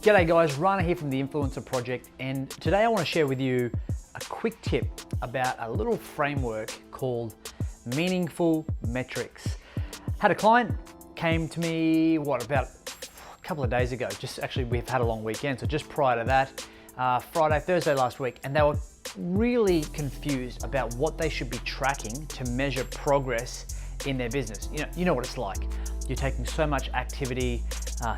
G'day guys, Rana here from the Influencer Project, and today I want to share with you a quick tip about a little framework called Meaningful Metrics. Had a client came to me, about a couple of days ago, we've had a long weekend, so just prior to that, Thursday last week, and they were really confused about what they should be tracking to measure progress in their business. You know what it's like. You're taking so much activity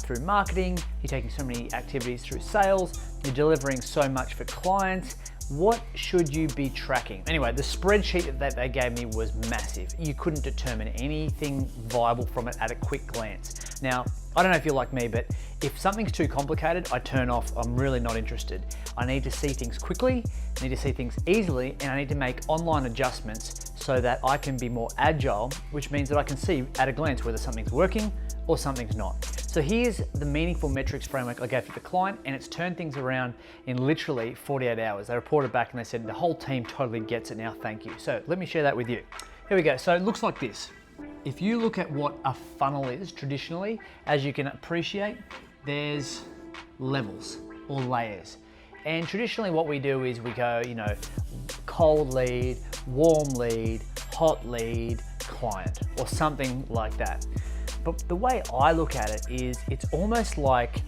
through marketing, you're taking so many activities through sales, you're delivering so much for clients. What should you be tracking? Anyway, the spreadsheet that they gave me was massive. You couldn't determine anything viable from it at a quick glance. Now, I don't know if you're like me, but if something's too complicated, I turn off. I'm really not interested. I need to see things quickly, I need to see things easily, and I need to make online adjustments so that I can be more agile, which means that I can see at a glance whether something's working or something's not. So here's the Meaningful Metrics framework I gave to the client, and it's turned things around in literally 48 hours. They reported back and they said the whole team totally gets it now, thank you. So let me share that with you. Here we go. So it looks like this. If you look at what a funnel is traditionally, as you can appreciate, there's levels or layers. And traditionally what we do is we go, cold lead, warm lead, hot lead, client, or something like that. But the way I look at it is it's almost like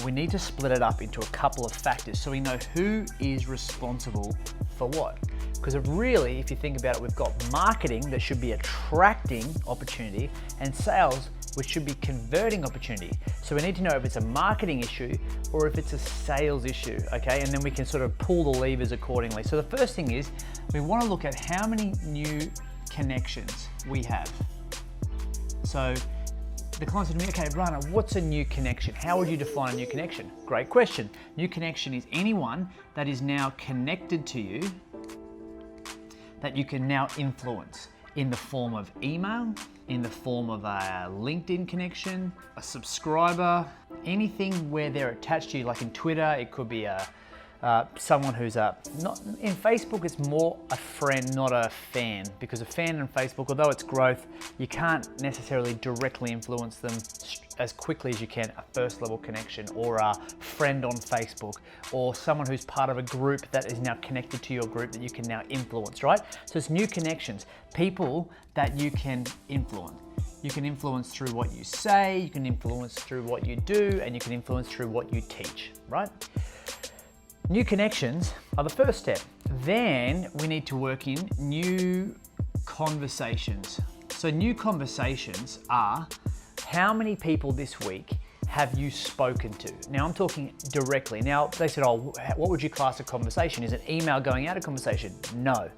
we need to split it up into a couple of factors so we know who is responsible for what. Because if you think about it, we've got marketing that should be attracting opportunity and sales which should be converting opportunity. So we need to know if it's a marketing issue or if it's a sales issue, okay? And then we can sort of pull the levers accordingly. So the first thing is we want to look at how many new connections we have. So the client said to me, okay, Rana, what's a new connection? How would you define a new connection? Great question. New connection is anyone that is now connected to you that you can now influence in the form of email, in the form of a LinkedIn connection, a subscriber, anything where they're attached to you, like in Twitter, it could be someone who's not in Facebook. It's more a friend, not a fan, because a fan in Facebook, although it's growth, you can't necessarily directly influence them as quickly as you can a first level connection or a friend on Facebook or someone who's part of a group that is now connected to your group that you can now influence, right? So it's new connections, people that you can influence. You can influence through what you say, you can influence through what you do, and you can influence through what you teach, right? New connections are the first step. Then we need to work in new conversations. So new conversations are how many people this week have you spoken to? Now I'm talking directly. Now they said, oh, what would you class a conversation? Is an email going out a conversation? No.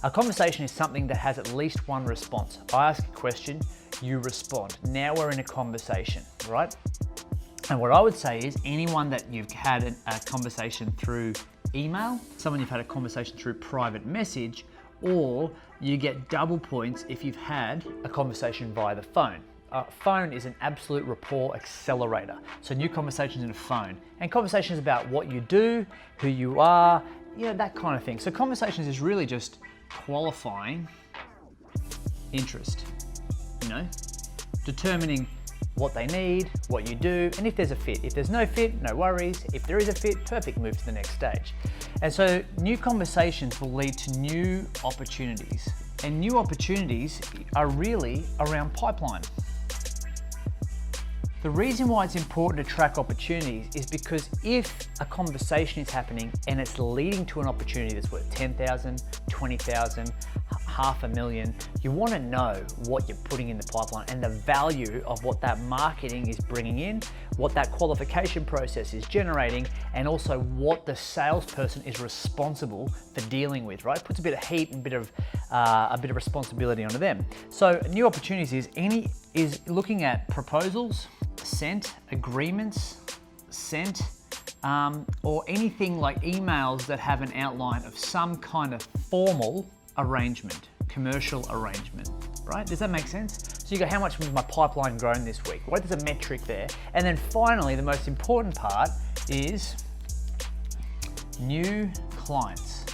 A conversation is something that has at least one response. I ask a question, you respond. Now we're in a conversation, right? And what I would say is anyone that you've had a conversation through email, someone you've had a conversation through private message, or you get double points if you've had a conversation via the phone. Phone is an absolute rapport accelerator. So new conversations in a phone. And conversations about what you do, who you are, that kind of thing. So conversations is really just qualifying interest, determining what they need, what you do, and if there's a fit. If there's no fit, no worries. If there is a fit, perfect, move to the next stage. And so new conversations will lead to new opportunities. And new opportunities are really around pipeline. The reason why it's important to track opportunities is because if a conversation is happening and it's leading to an opportunity that's worth 10,000, 20,000, $500,000, you want to know what you're putting in the pipeline and the value of what that marketing is bringing in, what that qualification process is generating, and also what the salesperson is responsible for dealing with, right? Puts a bit of heat and a bit of responsibility onto them. So new opportunities is looking at proposals, sent, agreements, sent, or anything like emails that have an outline of some kind of formal arrangement, commercial arrangement, right? Does that make sense? So you go, how much has my pipeline grown this week? What is a metric there? And then finally, the most important part is new clients,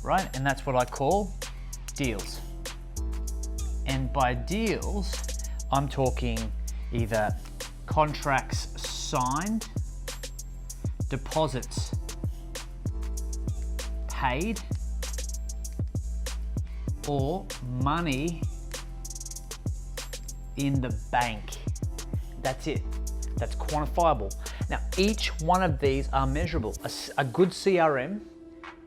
right? And that's what I call deals. And by deals, I'm talking either contracts signed deposits paid or money in the bank. That's it. That's quantifiable. Now, each one of these are measurable. A good CRM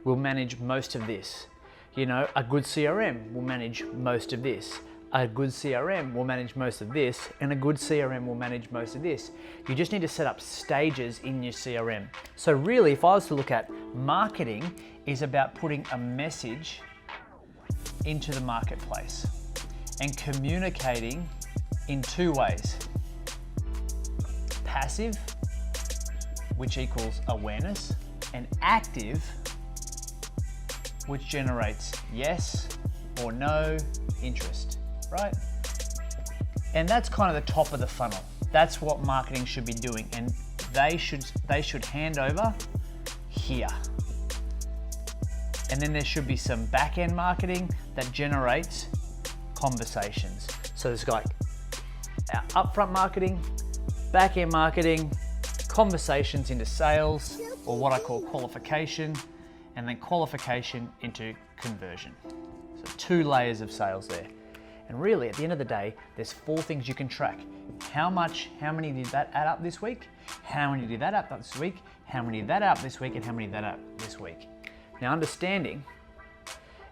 will manage most of this. You know, a good CRM will manage most of this. A good CRM will manage most of this, and a good CRM will manage most of this. You just need to set up stages in your CRM. So really, if I was to look at marketing, is about putting a message into the marketplace and communicating in two ways. Passive, which equals awareness, and active, which generates yes or no interest, right? And that's kind of the top of the funnel. That's what marketing should be doing, and they should hand over here. And then there should be some back-end marketing that generates conversations. So there's like our upfront marketing, back-end marketing, conversations into sales, or what I call qualification, and then qualification into conversion. So 2 layers of sales there. And really, at the end of the day, there's 4 things you can track. How many did that add up this week? How many did that add up this week? How many did that add up this week? And how many did that add up this week? Now, understanding,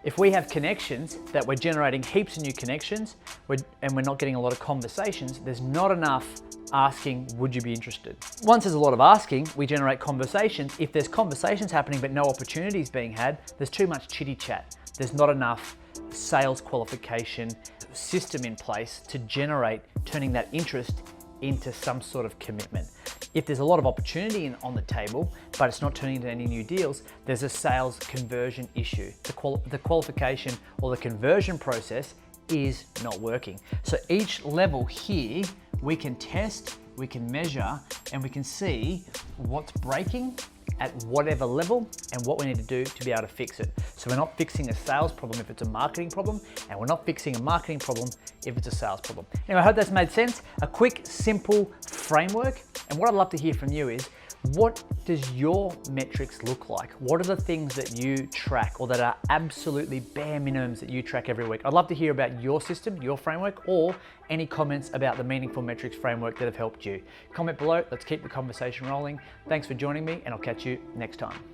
if we have connections that we're generating heaps of new connections and we're not getting a lot of conversations, there's not enough asking, would you be interested? Once there's a lot of asking, we generate conversations. If there's conversations happening but no opportunities being had, there's too much chitty chat. There's not enough sales qualification system in place to generate turning that interest into some sort of commitment. If there's a lot of opportunity on the table, but it's not turning into any new deals, there's a sales conversion issue. The qualification or the conversion process is not working. So each level here, we can test, we can measure, and we can see what's breaking at whatever level and what we need to do to be able to fix it. So we're not fixing a sales problem if it's a marketing problem, and we're not fixing a marketing problem if it's a sales problem. Anyway, I hope that's made sense. A quick, simple framework. And what I'd love to hear from you is, what does your metrics look like? What are the things that you track or that are absolutely bare minimums that you track every week? I'd love to hear about your system, your framework, or any comments about the Meaningful Metrics framework that have helped you. Comment below, let's keep the conversation rolling. Thanks for joining me, and I'll catch you next time.